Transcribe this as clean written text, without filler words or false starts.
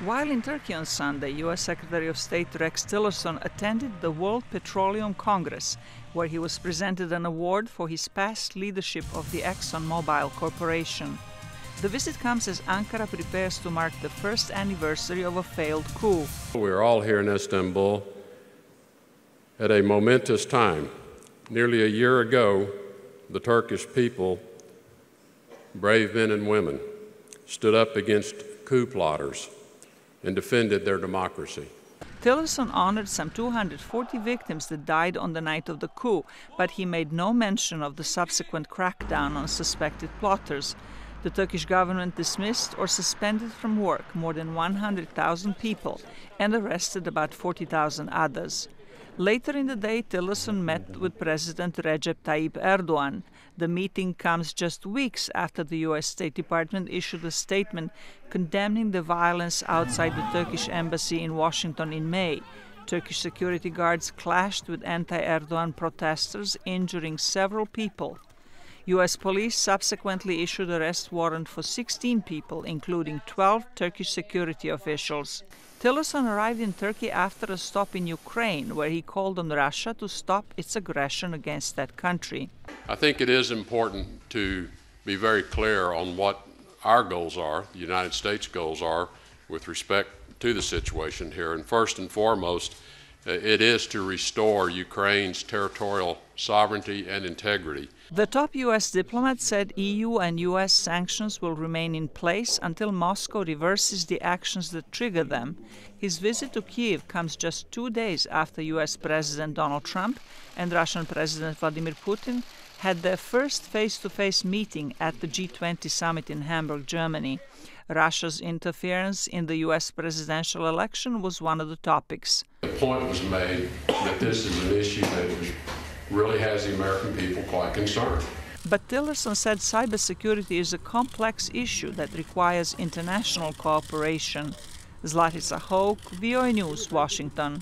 While in Turkey on Sunday, U.S. Secretary of State Rex Tillerson attended the World Petroleum Congress, where he was presented an award for his past leadership of the ExxonMobil Corporation. The visit comes as Ankara prepares to mark the first anniversary of a failed coup. We're all here in Istanbul at a momentous time. Nearly a year ago, the Turkish people, brave men and women, stood up against coup plotters and defended their democracy. Tillerson honored some 240 victims that died on the night of the coup, but he made no mention of the subsequent crackdown on suspected plotters. The Turkish government dismissed or suspended from work more than 100,000 people and arrested about 40,000 others. Later in the day, Tillerson met with President Recep Tayyip Erdogan. The meeting comes just weeks after the U.S. State Department issued a statement condemning the violence outside the Turkish embassy in Washington in May. Turkish security guards clashed with anti-Erdogan protesters, injuring several people. U.S. police subsequently issued an arrest warrant for 16 people, including 12 Turkish security officials. Tillerson arrived in Turkey after a stop in Ukraine, where he called on Russia to stop its aggression against that country. I think it is important to be very clear on what our goals are, the United States goals are, with respect to the situation here. And first and foremost, it is to restore Ukraine's territorial sovereignty and integrity. The top U.S. diplomat said EU and U.S. sanctions will remain in place until Moscow reverses the actions that trigger them. His visit to Kyiv comes just 2 days after U.S. President Donald Trump and Russian President Vladimir Putin had their first face-to-face meeting at the G20 summit in Hamburg, Germany. Russia's interference in the U.S. presidential election was one of the topics. The point was made that this is an issue that really has the American people quite concerned. But Tillerson said cybersecurity is a complex issue that requires international cooperation. Zlatica, Hoke, VOA News, Washington.